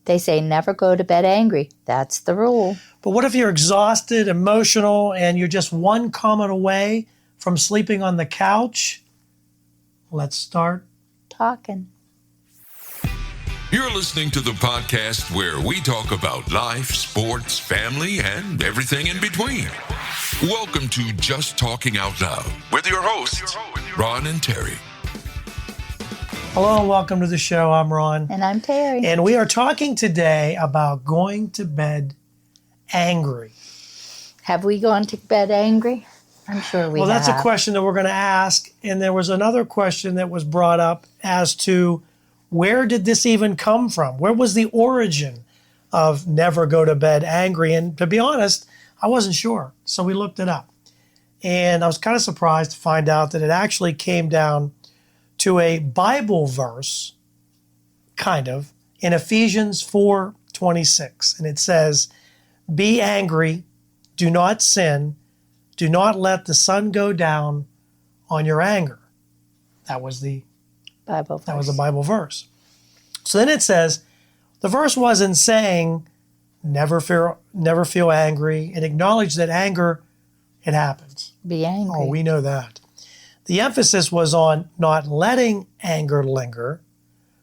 They say never go to bed angry. That's the rule. But what if you're exhausted, emotional, and you're just one comment away from sleeping on the couch? Let's start talking. You're listening to the podcast where we talk about life, sports, family, and everything in between. Welcome to Just Talking Out Loud with your hosts, Ron and Terry. Hello and welcome to the show. I'm Ron. And I'm Terry. And we are talking today about going to bed angry. Have we gone to bed angry? I'm sure we have. Well, that's a question that we're going to ask. And there was another question that was brought up as to where did this even come from? Where was the origin of never go to bed angry? And to be honest, I wasn't sure. So we looked it up. And I was kind of surprised to find out that it actually came down to a Bible verse, kind of, in Ephesians 4:26. And it says, "Be angry, do not sin, do not let the sun go down on your anger." That was the Bible verse. That was a Bible verse. So then it says, the verse wasn't saying never feel angry and acknowledge that anger, it happens. Be angry. Oh, we know that. The emphasis was on not letting anger linger,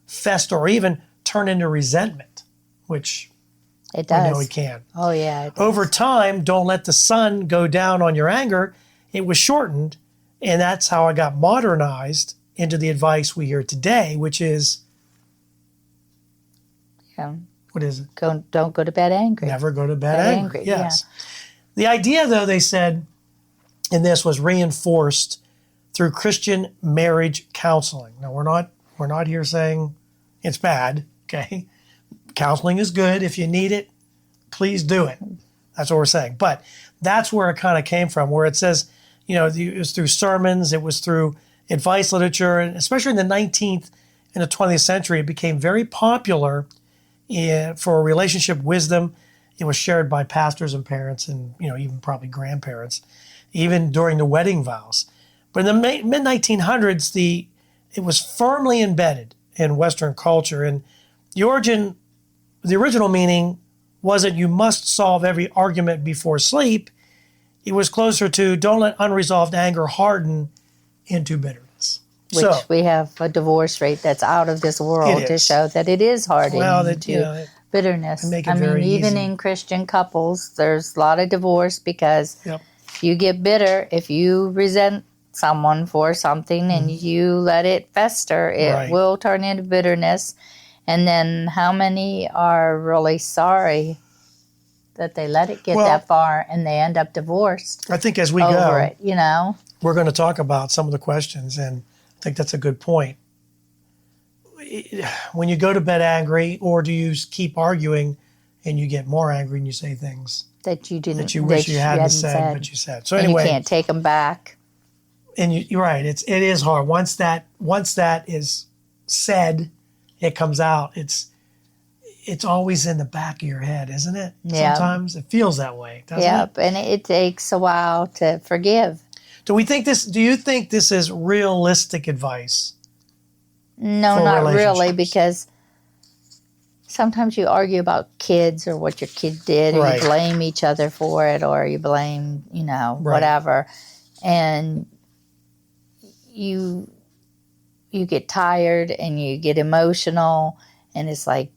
fester, or even turn into resentment, which it does. we know it can. Oh, yeah. It does. Over time, don't let the sun go down on your anger. It was shortened, and that's how it got modernized into the advice we hear today, which is, what is it? Don't go to bed angry. Never go to bed angry. Yes. Yeah. The idea, though, they said, in this was reinforced through Christian marriage counseling. Now, we're not here saying it's bad, okay? Counseling is good. If you need it, please do it. That's what we're saying. But that's where it kind of came from, where it says, it was through sermons, it was through advice literature, and especially in the 19th and the 20th century, it became very popular for relationship wisdom. It was shared by pastors and parents and, even probably grandparents, even during the wedding vows. But in the mid-1900s, it was firmly embedded in Western culture. And the original meaning wasn't you must solve every argument before sleep. It was closer to don't let unresolved anger harden into bitterness. Which we have a divorce rate that's out of this world to show that it is hardening into bitterness. Even in Christian couples, there's a lot of divorce because you get bitter if you resent someone for something and you let it fester, it will turn into bitterness. And then how many are really sorry that they let it get that far and they end up divorced? I think as we over go, it, we're going to talk about some of the questions, and I think that's a good point. When you go to bed angry, or do you keep arguing and you get more angry and you say things that you wish you hadn't said, but you said? So anyway, you can't take them back. And you're right. It is hard. Once that is said, it comes out. It's always in the back of your head, isn't it? Yeah. Sometimes it feels that way, doesn't it? Yep. And it takes a while to forgive. Do you think this is realistic advice? No, not really, because sometimes you argue about kids or what your kid did, or you blame each other for it, or you blame, whatever. And you get tired and you get emotional, and it's like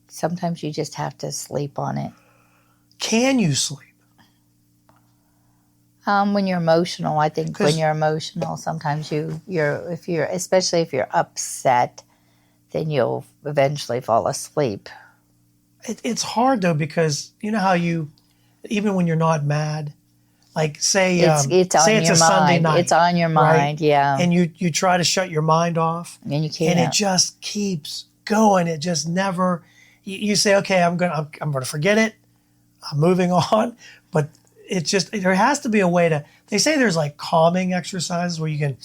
sometimes you just have to sleep on it. Can you sleep? When you're emotional, I think when you're emotional, sometimes especially if you're upset, then you'll eventually fall asleep. It's hard though, because you know how even when you're not mad, like say it's a Sunday night. It's on your mind, yeah. And you try to shut your mind off, and you can't. And it just keeps going. It just never. You say, okay, I'm gonna forget it. I'm moving on, but it's just there has to be a way to. They say there's like calming exercises where you can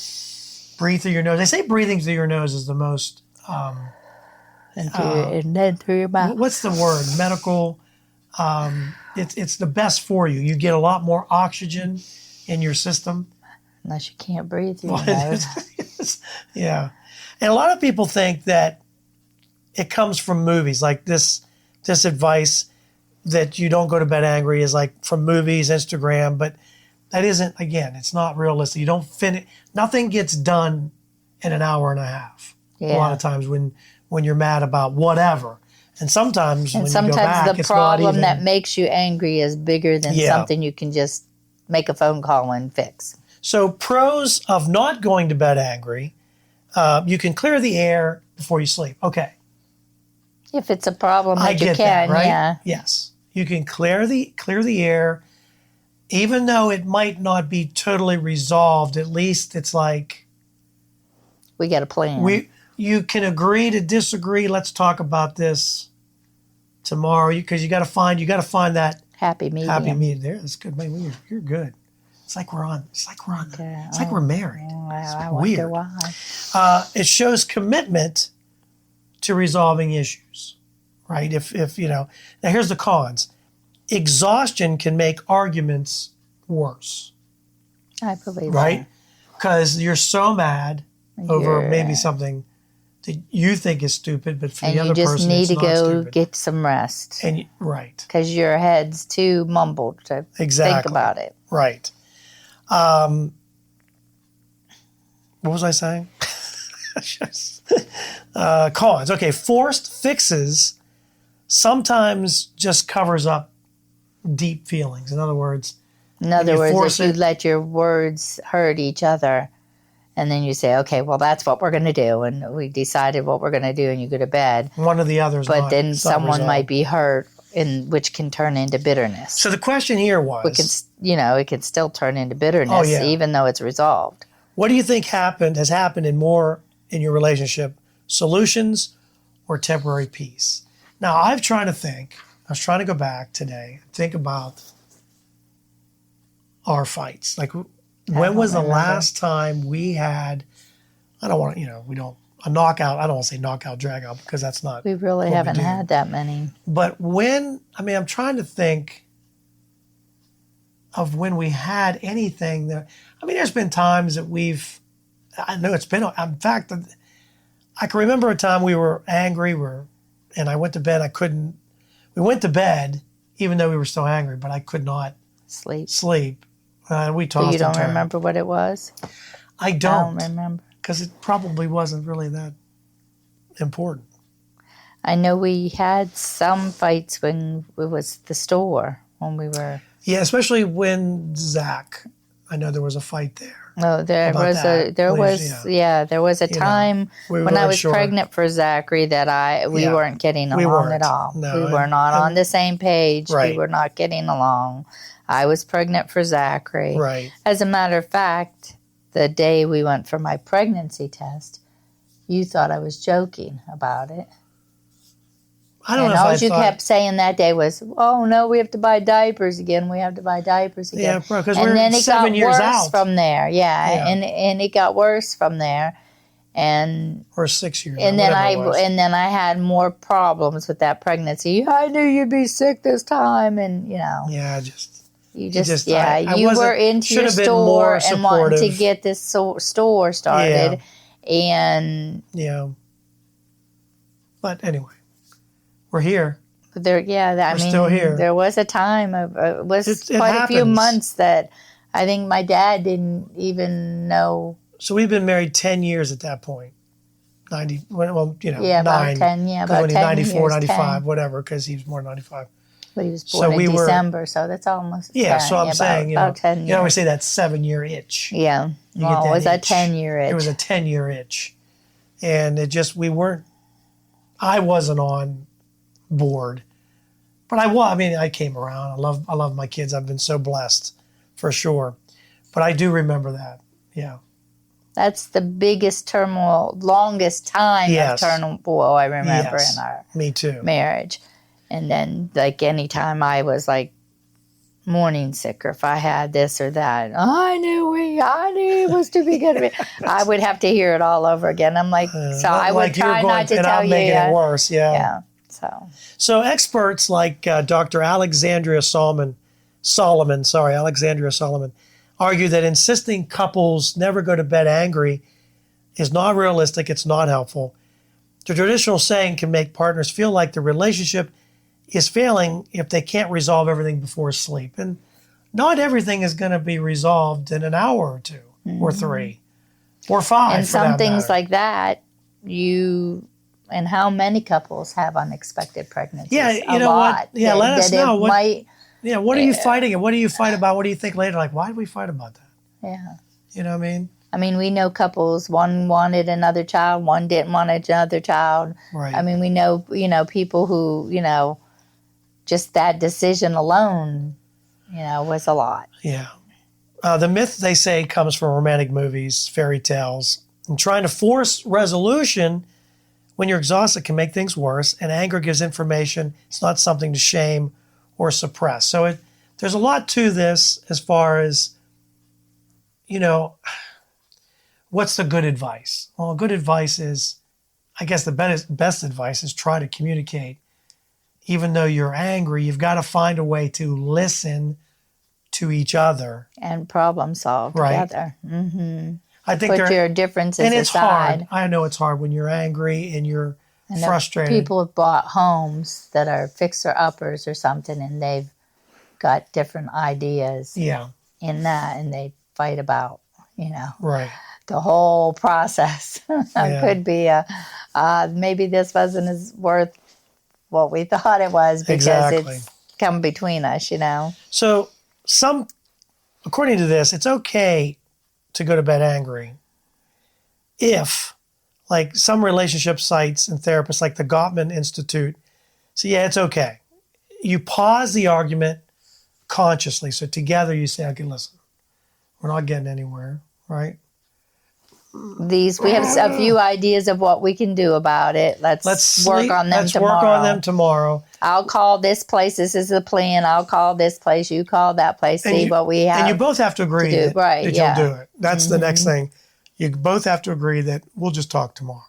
breathe through your nose. They say breathing through your nose is the most. And then through your mouth. What's the word? Medical. It's the best for you. You get a lot more oxygen in your system. Unless you can't breathe through your nose. Yeah. And a lot of people think that it comes from movies like this this advice that you don't go to bed angry is like from movies, Instagram, but that isn't, again, it's not realistic. You don't finish, nothing gets done in an hour and a half. A lot of times when you're mad about whatever. And sometimes when you go back, the problem that makes you angry is bigger than something you can just make a phone call and fix. So pros of not going to bed angry, you can clear the air before you sleep. Okay. If it's a problem that you can, that, right? yeah. Yes. You can clear the air, even though it might not be totally resolved. At least it's like we got a plan. You can agree to disagree. Let's talk about this tomorrow, because you got to find that happy medium. Happy medium. There, that's good. Man, you're good. It's like we're on. It's like we're married. I weird. wonder why. It shows commitment to resolving issues, right? If you know. Now here's the cons. Exhaustion can make arguments worse. I believe right? Because you're so mad over maybe something that you think is stupid, but for the other person, it's not stupid. And you just need to go get some rest. And right. Because your head's too mumbled to think about it. Right. What was I saying? Cons. Okay, forced fixes sometimes just covers up deep feelings. In other words, if you let your words hurt each other, and then you say, okay, well, that's what we're going to do, and we decided what we're going to do, and you go to bed. One or the other's but then someone might be hurt, which can turn into bitterness. So the question here was, it can still turn into bitterness, even though it's resolved. What do you think has happened in your relationship? Solutions or temporary peace? Now, I was trying to go back today and think about our fights. Like, when was the last time we had, a knockout, I don't want to say knockout, drag out, because that's not. We really haven't had that many. But I'm trying to think of when we had anything that, there's been times that I know it's been, in fact, I can remember a time we were angry, and I went to bed, we went to bed, even though we were still angry, but I could not sleep. We tossed. So you don't remember what it was? I don't remember. Because it probably wasn't really that important. I know we had some fights when it was the store, when we were... Yeah, especially when Zach, I know there was a fight there. No, there was a time when I was pregnant for Zachary that we weren't getting along at all. No, we were not on the same page. Right. We were not getting along. I was pregnant for Zachary. Right. As a matter of fact, the day we went for my pregnancy test, you thought I was joking about it. I don't know. All you kept saying that day was, "Oh no, we have to buy diapers again. We have to buy diapers again." Yeah, because we're 7 years out from there. Yeah, and it got worse from there, and or 6 years. And then I had more problems with that pregnancy. I knew you'd be sick this time, and Yeah, you were into your store and wanting to get this store started, and But anyway. We're here. We're still here. There was a time it was quite a few months that I think my dad didn't even know. So we've been married 10 years at that point. 90, about 10, about 10 94, years, 95, 10. Whatever, because he was born in 95. But he was born in December, so that's almost... Yeah, so I'm saying, about 10 years. You always say that 7-year itch. Yeah, it was a 10-year itch. It was a 10-year itch. And I wasn't on board, but I came around. I love my kids. I've been so blessed, for sure. But I do remember that. Yeah, that's the biggest turmoil, longest time of turmoil I remember in our marriage. And then, like, anytime I was like morning sick, or if I had this or that, I knew it was to be good. I would have to hear it all over again. I'm like, I would try not to tell you. Making it worse. Yeah. So experts like Dr. Alexandria Solomon, argue that insisting couples never go to bed angry is not realistic. It's not helpful. The traditional saying can make partners feel like the relationship is failing if they can't resolve everything before sleep. And not everything is going to be resolved in an hour or two or 3 or 5. And some things like that, and how many couples have unexpected pregnancies? Yeah, you know what? Yeah, let us know. What are you fighting? And what do you fight about? What do you think later? Like, why did we fight about that? Yeah. You know what I mean? I mean, we know couples, one wanted another child, one didn't want another child. Right. I mean, we know, people who, just that decision alone, was a lot. Yeah. The myth, they say, comes from romantic movies, fairy tales. And trying to force resolution when you're exhausted can make things worse. And anger gives information. It's not something to shame or suppress. So there's a lot to this as far as, what's the good advice? Well, good advice is, I guess the best advice is try to communicate. Even though you're angry, you've got to find a way to listen to each other. And problem solve together. Mm-hmm. I think put your differences and it's aside. Hard. I know it's hard when you're angry and you're frustrated. People have bought homes that are fixer-uppers or something, and they've got different ideas in that, and they fight about, right. the whole process. Could be maybe this wasn't as worth what we thought it was because it's come between us, So according to this, it's okay to go to bed angry if, like some relationship sites and therapists like the Gottman Institute, it's okay. You pause the argument consciously. So together you say, okay, listen, we're not getting anywhere, right? We have a few ideas of what we can do about it. Let's work on them tomorrow. Work on them tomorrow. I'll call this place. This is the plan. I'll call this place. You call that place. See what we have. And you both have to agree that you'll do it. That's the next thing. You both have to agree that we'll just talk tomorrow.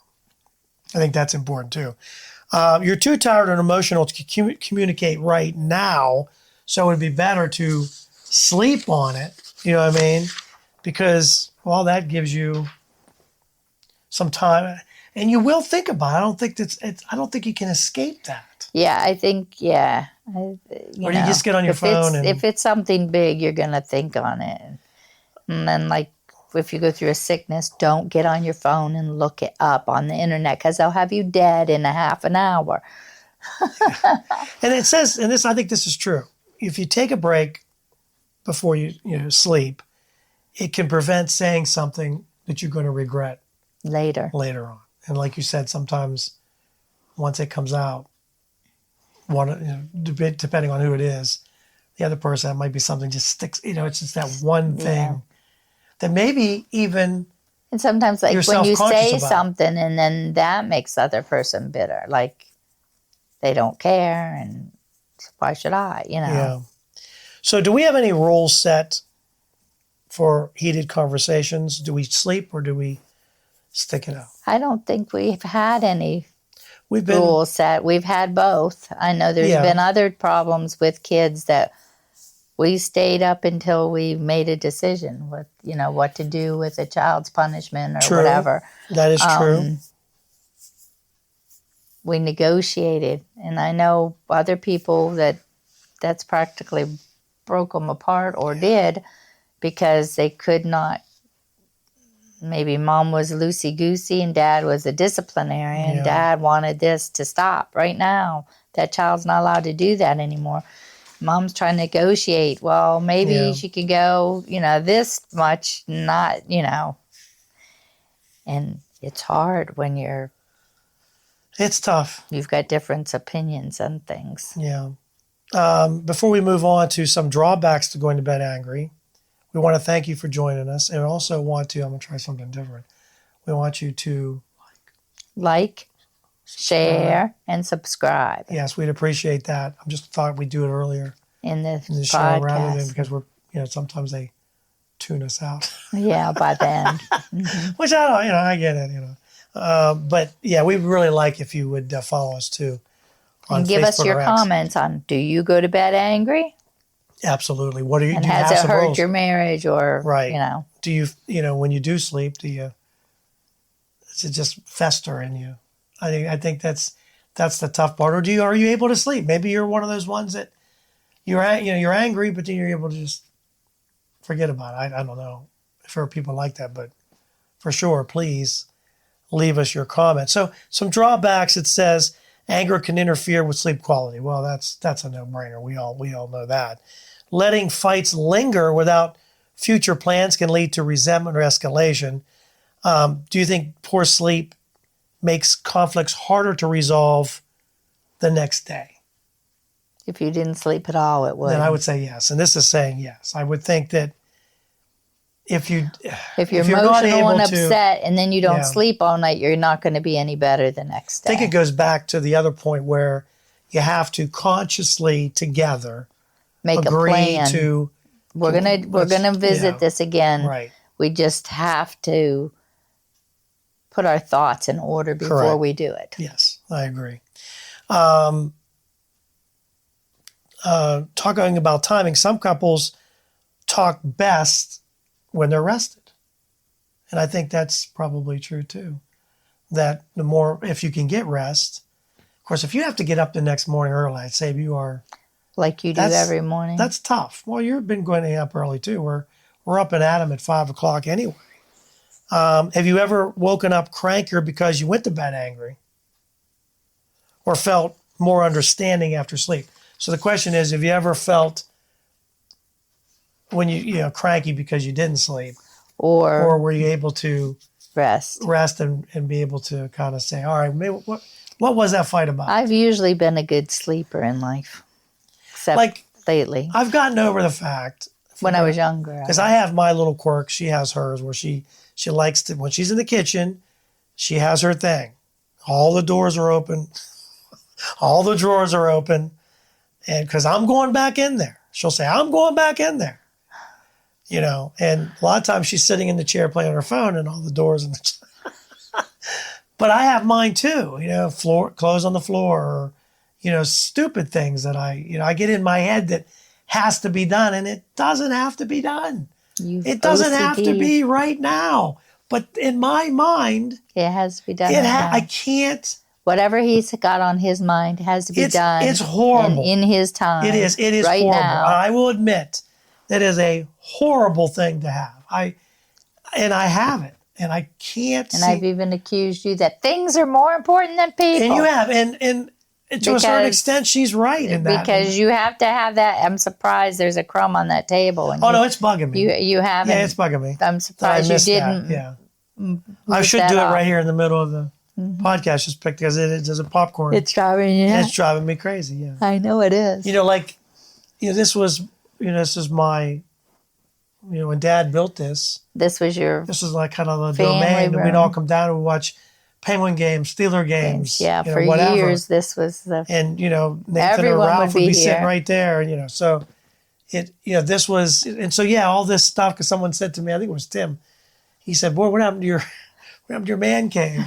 I think that's important too. You're too tired and emotional to communicate right now, so it would be better to sleep on it. You know what I mean? Because, that gives you some time, and you will think about it. I don't think you can escape that. Yeah, I think, or you just get on your phone. If it's something big, you're going to think on it. And then, if you go through a sickness, don't get on your phone and look it up on the internet because they'll have you dead in a half an hour. And it says, and I think this is true, if you take a break before you sleep, it can prevent saying something that you're going to regret later on. And like you said, sometimes once it comes out, depending on who it is, the other person, it might be something just sticks. It's just that one thing that maybe even. And sometimes, when you say something, and then that makes the other person bitter, like they don't care, and why should I? Yeah. So, do we have any rules set for heated conversations? Do we sleep or do we stick it out? I don't think we've had any rules set. We've had both. I know there's been other problems with kids that we stayed up until we made a decision with, what to do with a child's punishment or whatever. That is true. We negotiated, and I know other people that's practically broke them apart or did because they could not. Maybe mom was loosey-goosey and dad was a disciplinarian. Dad wanted this to stop right now. That child's not allowed to do that anymore. Mom's trying to negotiate. Well, maybe she could go, this much, not, And it's hard when it's tough. You've got different opinions on things. Yeah. Before we move on to some drawbacks to going to bed angry, we want to thank you for joining us, and also I'm going to try something different. We want you to like, share, and subscribe. Yes, we'd appreciate that. I just thought we'd do it earlier in the show rather than because we're sometimes they tune us out. Yeah, by then. Which I don't, I get it, but we'd really like if you would follow us too. And give us your comments on: do you go to bed angry? Absolutely. What do you? And do you has have it hurt rules? your marriage, or Do you when you do sleep? Does it just fester in you? I think that's That's the tough part. Or are you able to sleep? Maybe you're one of those ones that you're angry, but then you're able to just forget about it. I don't know if there are people like that, but for sure, please leave us your comments. So some drawbacks, it says anger can interfere with sleep quality. Well, that's a no-brainer. We all know that. Letting fights linger without future plans can lead to resentment or escalation. Do you think poor sleep makes conflicts harder to resolve the next day? If you didn't sleep at all, it would. Then I would say yes. And this is saying yes. I would think that if you're emotional and upset and then you don't sleep all night, you're not going to be any better the next day. I think it goes back to the other point where you have to consciously together make agree a plan. We're gonna visit this again. Right. We just have to put our thoughts in order before we do it. Yes, I agree. Talking about timing, some couples talk best when they're rested. And I think that's probably true too. That the more, if you can get rest, of course, if you have to get up the next morning early, I'd say you are. Like you do every morning. That's tough. Well, you've been going up early too. We're up and at 'em at 5 o'clock anyway. Have you ever woken up crankier because you went to bed angry? Or felt more understanding after sleep? So the question is, have you ever felt when you cranky because you didn't sleep? Or were you able to rest and be able to kind of say, all right, maybe what was that fight about? I've usually been a good sleeper in life. Except lately. I've gotten over the fact. When I was younger. Because I have my little quirk. She has hers where she likes to, when she's in the kitchen, she has her thing. All the doors are open. All the drawers are open. And because I'm going back in there. She'll say, I'm going back in there. And a lot of times she's sitting in the chair playing on her phone and all the doors. But I have mine too, clothes on the floor or, stupid things that I get in my head that has to be done, and it doesn't have to be done. It doesn't have to be right now. But in my mind, it has to be done. I can't. Whatever he's got on his mind has to be done. It's horrible. In his time. It is right horrible. Now. I will admit that is a horrible thing to have. I have it. And I can't And I've even accused you that things are more important than people. And you have. And to a certain extent, she's right in that. Because you have to have that. I'm surprised there's a crumb on that table. And no, it's bugging me. You haven't. Yeah, it's bugging me. I'm surprised you didn't. That. Yeah. I should do it right here in the middle of the podcast, just because it is a popcorn. It's driving you. It's driving me crazy. Yeah. I know it is. This is my, when Dad built this. This was like kind of the domain that we'd all come down and watch Penguin games, Steeler games. Yeah, for whatever. years this was the. And Nathan or Ralph would be sitting right there. So this was, and so all this stuff. Because someone said to me, I think it was Tim. He said, "Boy, what happened to your man cave?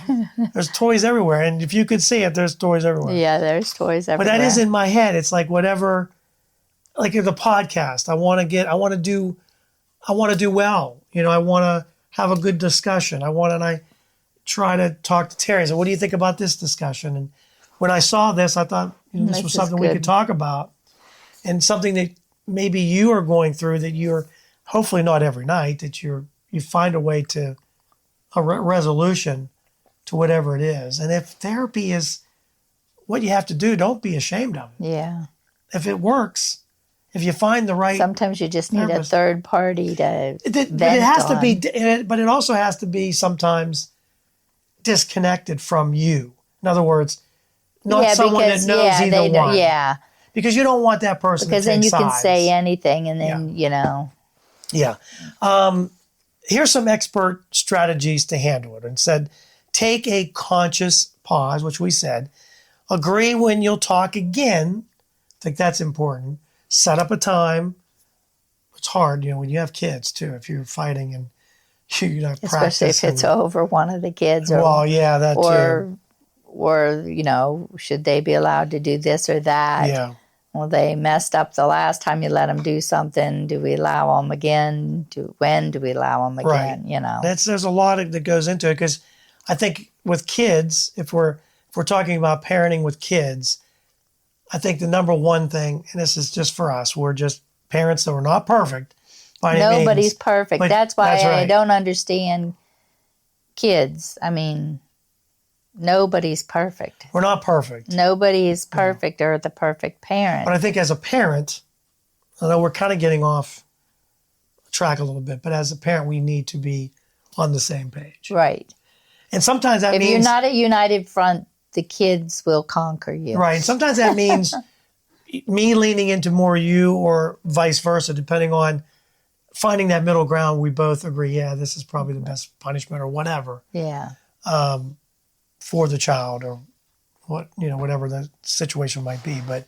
There's toys everywhere, and if you could see it, there's toys everywhere." Yeah, there's toys everywhere. But that is in my head. It's like whatever, like the podcast. I want to do well. I want to have a good discussion. I try to talk to Terry. I said, what do you think about this discussion? And when I saw this, I thought this was something we could talk about, and something that maybe you are going through that you're hopefully not every night, that you find a way to a resolution to whatever it is. And if therapy is what you have to do, don't be ashamed of it. Yeah. If it works, if you find the right. Sometimes you just need a third party to. But it also has to be sometimes disconnected from you. In other words, not someone that knows either one. Yeah. Because you don't want that person to take sides. Because then you can say anything and then, Yeah. Here's some expert strategies to handle it. And said, take a conscious pause, which we said. Agree when you'll talk again. I think that's important. Set up a time. It's hard, when you have kids too, if you're fighting and you're not practicing. Especially if it's over one of the kids. Or, that too. Or, should they be allowed to do this or that? Yeah. Well, they messed up the last time you let them do something. Do we allow them again? When do we allow them again? Right. There's a lot that goes into it, because I think with kids, if we're we're talking about parenting with kids, I think the number one thing, and this is just for us, we're just parents that were not perfect by any means. Nobody's perfect. That's why I don't understand kids. I mean, nobody's perfect. We're not perfect. Nobody is perfect or the perfect parent. But I think as a parent, I know we're kind of getting off track a little bit, but as a parent, we need to be on the same page. Right. And sometimes that means... If you're not a united front, the kids will conquer you. Right. And sometimes that means me leaning into more you or vice versa, depending on finding that middle ground. We both agree, yeah, this is probably the best punishment or whatever. Yeah. For the child or whatever the situation might be. But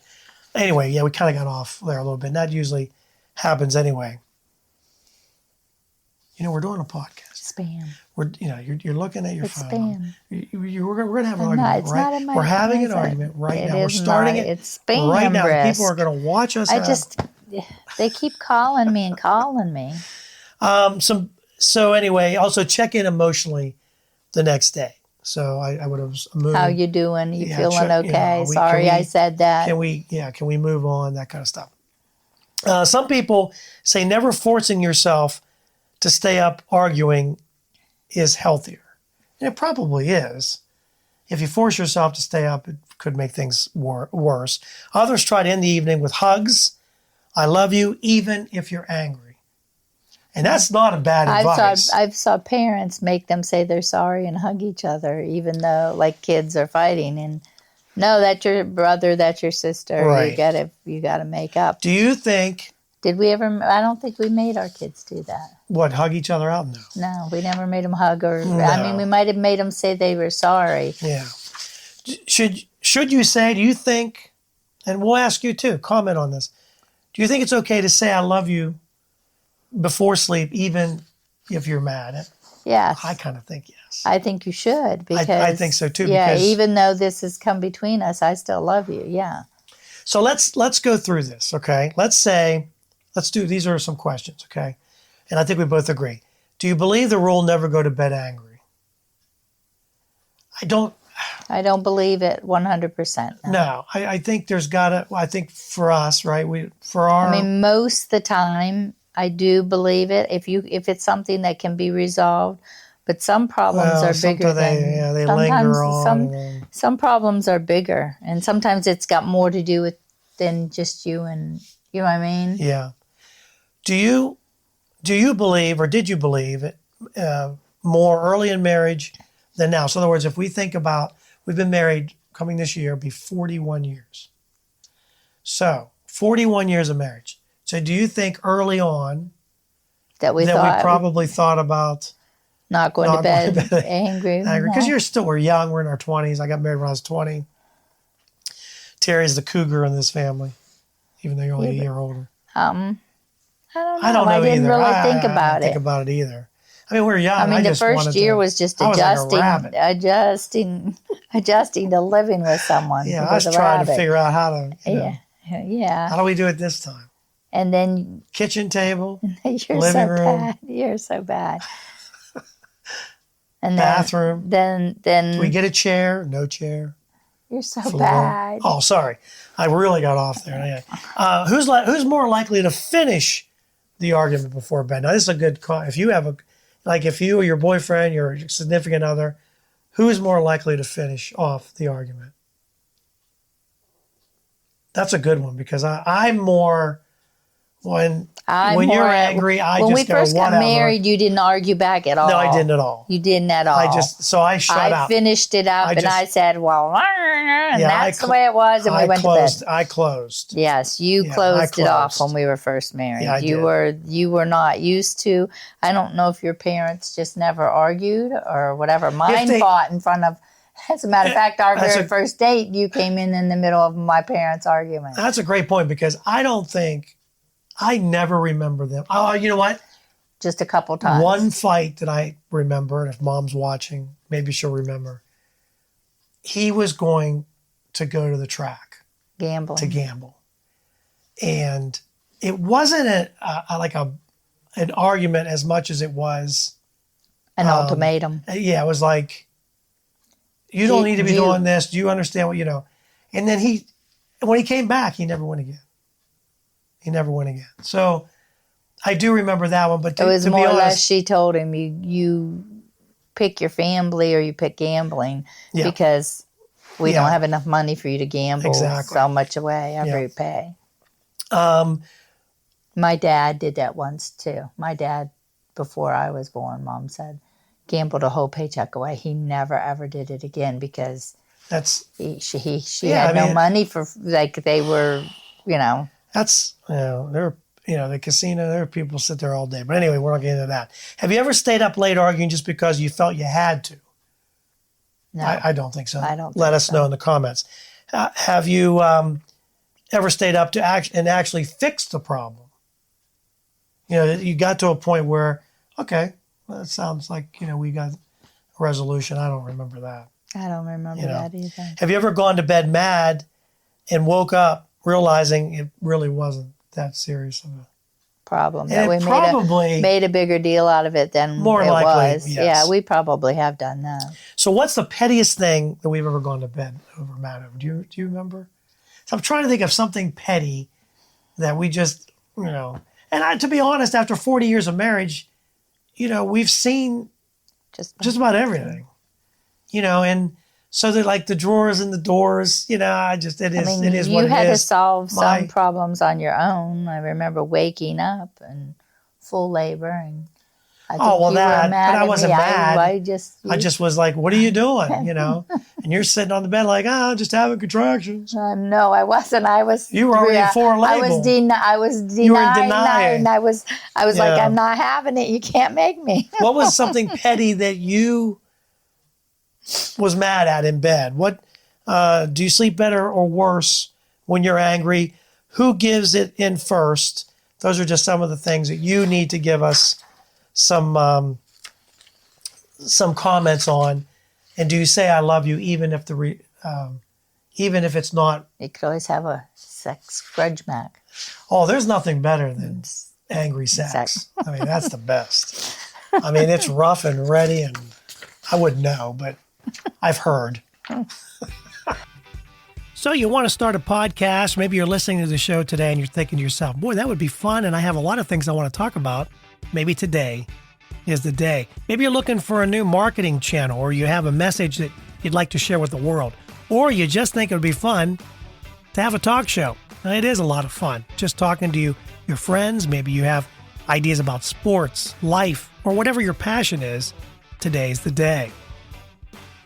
anyway, yeah, we kind of got off there a little bit. And that usually happens anyway. We're doing a podcast. Spam. You're looking at your phone. Spam. We're going to have an argument, right? We're having an argument right now. We're starting it. It's spam right now. risk. People are going to watch us. They keep calling me and calling me. So anyway, also check in emotionally the next day. So I would have moved. How you doing? You feeling okay? Sorry I said that. Can we move on? That kind of stuff. Some people say never forcing yourself to stay up arguing is healthier. And it probably is. If you force yourself to stay up, it could make things worse. Others try to end the evening with hugs. I love you, even if you're angry. And that's not a bad advice. I've saw parents make them say they're sorry and hug each other, even though like kids are fighting. And no, that's your brother, that's your sister. Right. You gotta make up. Do you think? Did we ever? I don't think we made our kids do that. What, hug each other out? No. No, we never made them hug or. No. I mean, we might have made them say they were sorry. Yeah. Should you say? Do you think? And we'll ask you too. Comment on this. Do you think it's okay to say I love you before sleep, even if you're mad? Yes. I kind of think yes. I think you should because I think so too. Yeah, because, even though this has come between us, I still love you. Yeah. So let's go through this, okay? These are some questions, okay? And I think we both agree. Do you believe the rule never go to bed angry? I don't believe it 100%. No, I think I think for us, right? Most of the time I do believe it if it's something that can be resolved, but some problems are bigger they linger on. Some problems are bigger, and sometimes it's got more to do with than just you and you know what I mean? Yeah. Do you believe, or did you believe it more early in marriage than now? So in other words, if we think about, we've been married coming this year, be 41 years. So 41 years of marriage. So do you think early on that we probably thought about not going to bed angry? Because we're young, we're in our 20s. I got married when I was 20. Terry's the cougar in this family, even though you're only a year older. I don't know. I don't know I didn't either. really think I about didn't think about it either. I mean, we were young. I mean, the first year was just adjusting to living with someone. Yeah, I was trying to figure out how to. Yeah. How do we do it this time? And then kitchen table, you're living so room. Bad. You're so bad. And bathroom. Then do we get a chair? No chair. You're so bad. Oh, sorry. I really got off there. Who's more likely to finish the argument before bed? Now, this is a good call. If you have if you or your boyfriend, your significant other, who is more likely to finish off the argument? That's a good one because I'm more when you're angry, I just go, whatever. When we first got married, you didn't argue back at all. No, I didn't at all. You didn't at all. I shut up. I finished it up and I said, well, and that's the way it was, and we went to bed. I closed. Yes, you closed it off when we were first married. Yeah, you were not used to. I don't know if your parents just never argued or whatever. Mine fought in front of. As a matter of fact, our very first date, you came in the middle of my parents' argument. That's a great point because I never remember them. Oh, you know what? Just a couple times. One fight that I remember, and if Mom's watching, maybe she'll remember. He was going to go to the track. Gambling. To gamble. And it wasn't an argument as much as it was. An ultimatum. Yeah, it was like, You don't need to be doing this. Do you understand what, And then when he came back, he never went again. So I do remember that one, but it was more or less she told him, you pick your family or you pick gambling because we don't have enough money for you to gamble so much away after you pay. My dad did that once too. My dad, before I was born, Mom said, gambled a whole paycheck away. He never ever did it again because she had no money for, like, they were, That's, the casino, there are people sit there all day. But anyway, we're not getting into that. Have you ever stayed up late arguing just because you felt you had to? No. I don't think so. I don't Let us know in the comments. Have you ever stayed up to actually fix the problem? You got to a point where, okay, well, it sounds like, we got a resolution. I don't remember that. I don't remember that either. Have you ever gone to bed mad and woke up realizing it really wasn't that serious of a problem? That we made a bigger deal out of it than more it likely, was. Yes. Yeah, we probably have done that. So what's the pettiest thing that we've ever gone to bed over mad over? Do you remember? So I'm trying to think of something petty that we just, and to be honest, after 40 years of marriage, we've seen just about everything, and so they're like the drawers and the doors, it is what it is. You had to solve some problems on your own. I remember waking up and full labor, and but I wasn't mad. I just was like, what are you doing? And you're sitting on the bed like, just having contractions. No, I wasn't. You were already for label. I was denying. You were denying. I was like, I'm not having it. You can't make me. What was something petty that you was mad at in bed? What do you sleep better or worse when you're angry? Who gives it in first? Those are just some of the things that you need to give us some comments on. And do you say I love you even if even if it's not? You could always have a sex grudge match. Oh, there's nothing better than angry sex. I mean, that's the best. I mean, it's rough and ready, and I wouldn't know, but I've heard. So you want to start a podcast. Maybe you're listening to the show today and you're thinking to yourself, boy, that would be fun. And I have a lot of things I want to talk about. Maybe today is the day. Maybe you're looking for a new marketing channel, or you have a message that you'd like to share with the world, or you just think it would be fun to have a talk show. Now, it is a lot of fun just talking to your friends. Maybe you have ideas about sports, life, or whatever your passion is. Today's the day.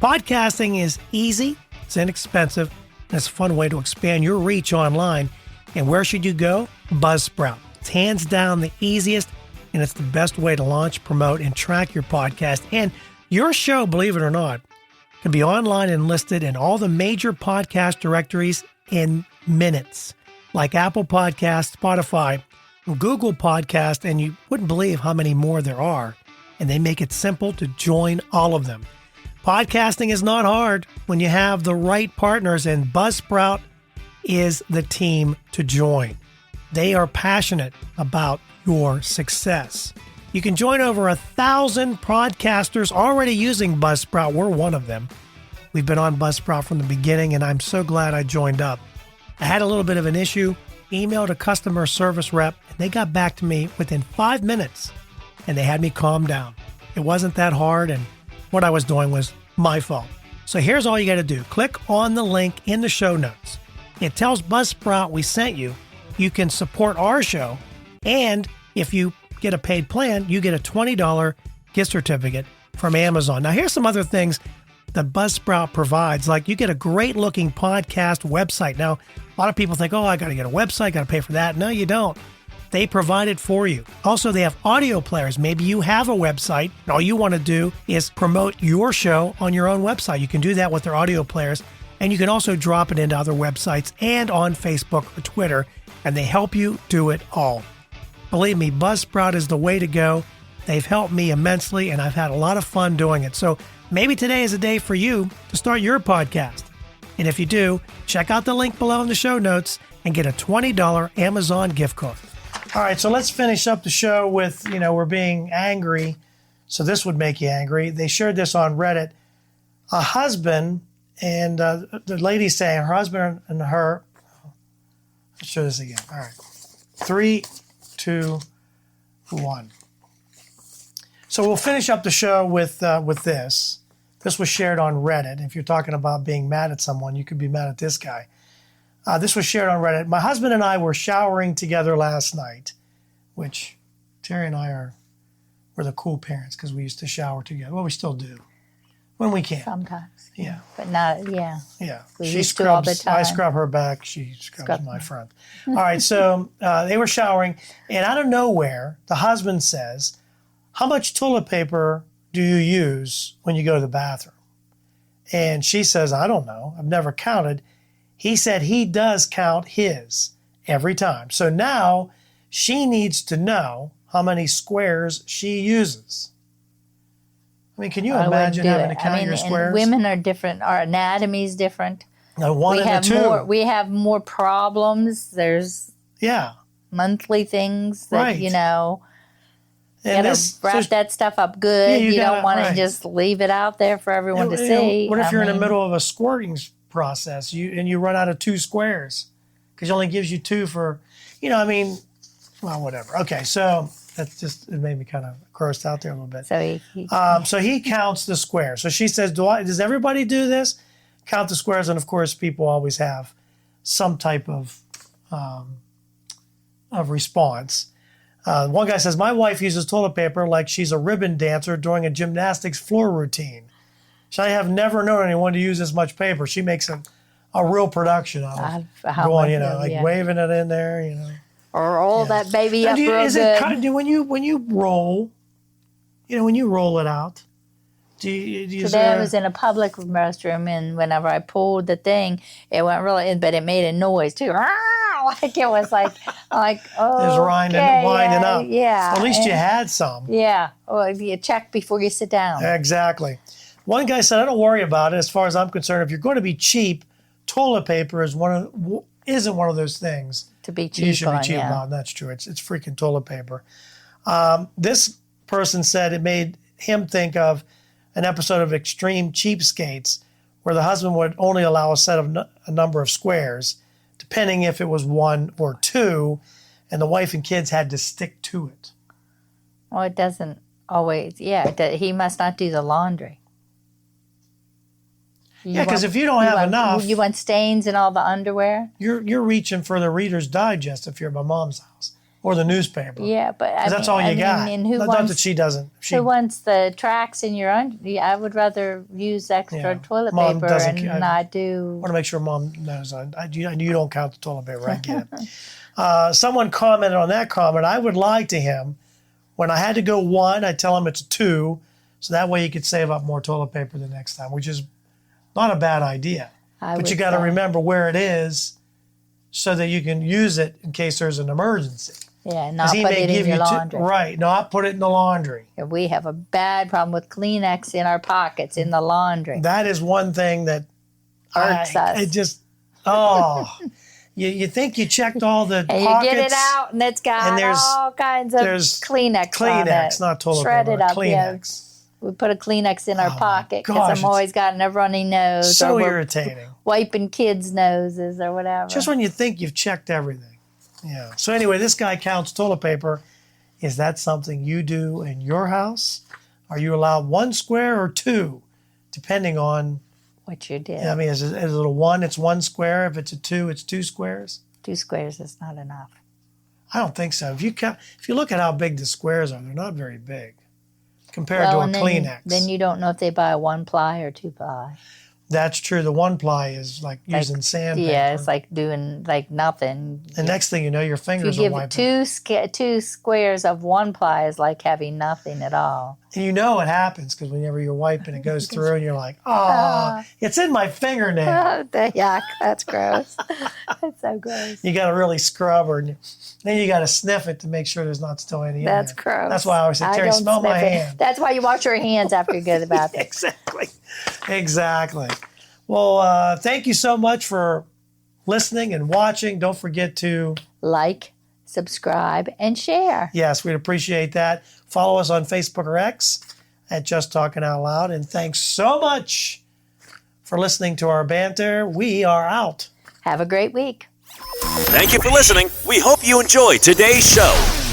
Podcasting is easy, it's inexpensive, and it's a fun way to expand your reach online. And where should you go? Buzzsprout. It's hands down the easiest, and it's the best way to launch, promote, and track your podcast. And your show, believe it or not, can be online and listed in all the major podcast directories in minutes, like Apple Podcasts, Spotify, Google Podcast, and you wouldn't believe how many more there are. And they make it simple to join all of them. Podcasting is not hard when you have the right partners, and Buzzsprout is the team to join. They are passionate about your success. You can join over 1,000 podcasters already using Buzzsprout. We're one of them. We've been on Buzzsprout from the beginning, and I'm so glad I joined up. I had a little bit of an issue, emailed a customer service rep, and they got back to me within 5 minutes, and they had me calm down. It wasn't that hard, and what I was doing was my fault. So here's all you got to do. Click on the link in the show notes. It tells Buzzsprout we sent you. You can support our show, and if you get a paid plan, you get a $20 gift certificate from Amazon. Now, here's some other things that Buzzsprout provides. Like, you get a great looking podcast website. Now, a lot of people think, I got to get a website, got to pay for that. No, you don't. They provide it for you. Also, they have audio players. Maybe you have a website, and all you want to do is promote your show on your own website. You can do that with their audio players, and you can also drop it into other websites and on Facebook or Twitter, and they help you do it all. Believe me, Buzzsprout is the way to go. They've helped me immensely, and I've had a lot of fun doing it. So maybe today is a day for you to start your podcast. And if you do, check out the link below in the show notes and get a $20 Amazon gift card. All right, so let's finish up the show with, we're being angry. So this would make you angry. They shared this on Reddit. a husband and the lady's saying her husband and her. Let's show this again. All right. 3, 2, 1. So we'll finish up the show with this. This was shared on Reddit. If you're talking about being mad at someone, you could be mad at this guy. This was shared on Reddit. My husband and I were showering together last night, which Terry and I were the cool parents because we used to shower together. Well, we still do when we can. Sometimes. Yeah. But not, yeah. Yeah. We She used to all the scrubs, I time. scrub her back. She scrubs my front. All right. So they were showering, and out of nowhere, the husband says, "How much toilet paper do you use when you go to the bathroom?" And she says, "I don't know. I've never counted." He said he does count his every time. So now she needs to know how many squares she uses. I mean, can you imagine having to count your squares? And women are different. Our anatomy is different. One and a two. We have more problems. There's monthly things that, you know, you got to wrap that stuff up good. Yeah, you don't want to just leave it out there for everyone to see. What if you're in the middle of a squirting process and you run out of 2 squares because it only gives you 2 for, well, whatever. Okay, so that's just, it made me kind of grossed out there a little bit. So he counts the squares. So she says, does everybody do this? Count the squares. And of course, people always have some type of response. One guy says, my wife uses toilet paper like she's a ribbon dancer during a gymnastics floor routine. I have never known anyone to use this much paper. She makes a real production of going, waving it in there, Or roll that baby up real good. When you roll, when you roll it out, Today I was in a public restroom, and whenever I pulled the thing, it went really, but it made a noise too. Like it was like oh, it was winding up. Yeah. Well, at least you had some. Yeah. Well, you check before you sit down. Exactly. One guy said, I don't worry about it. As far as I'm concerned, if you're going to be cheap, toilet paper isn't one of those things to be cheap. You should be cheap about. That's true. It's freaking toilet paper. This person said it made him think of an episode of Extreme Cheapskates where the husband would only allow a number of squares, depending if it was 1 or 2, and the wife and kids had to stick to it. Well, it doesn't always. Yeah, he must not do the laundry. Because if you don't have enough, you want stains in all the underwear. You're reaching for the Reader's Digest if you're at my mom's house or the newspaper. Yeah, but that's all you got. And not that she doesn't. Who wants the tracks in your underwear? I would rather use extra toilet paper and not do. I want to make sure Mom knows. You don't count the toilet paper. I get it. Someone commented on that comment. I would lie to him. When I had to go 1, I'd tell him it's 2, so that way you could save up more toilet paper the next time, which is not a bad idea. But you got to remember where it is so that you can use it in case there's an emergency. Yeah, not put it in your laundry. Right, not put it in the laundry. We have a bad problem with Kleenex in our pockets in the laundry. That is one thing that irks us. It just, you think you checked all the and pockets. You get it out and it's got all kinds of Kleenex on it. Not toilet shredded paper, up, Kleenex. We put a Kleenex in our pocket because I'm always got a runny nose. So irritating. Wiping kids' noses or whatever. Just when you think you've checked everything. Yeah. So anyway, this guy counts toilet paper. Is that something you do in your house? Are you allowed 1 square or 2, depending on what you did? I mean, is it a 1? It's 1 square. If it's a 2, it's 2 squares. 2 squares is not enough. I don't think so. If you look at how big the squares are, they're not very big compared to a Kleenex. Then you don't know if they buy a 1-ply or 2-ply. That's true. The 1-ply is like using sandpaper. Yeah, it's like doing like nothing. The next thing you know, your fingers are wiping. Two squares of 1-ply is like having nothing at all. And you know it happens because whenever you're wiping, it goes through and you're like, it's in my fingernail. Yuck, that's gross. That's so gross. You got to really scrub and then you got to sniff it to make sure there's not still any in there. That's gross. That's why I always say, Terry, smell my hand. That's why you wash your hands after you go to the bathroom. Exactly. Well, thank you so much for listening and watching. Don't forget to like, subscribe, and share. Yes, we'd appreciate that. Follow us on Facebook or X at Just Talking Out Loud. And thanks so much for listening to our banter. We are out. Have a great week. Thank you for listening. We hope you enjoyed today's show.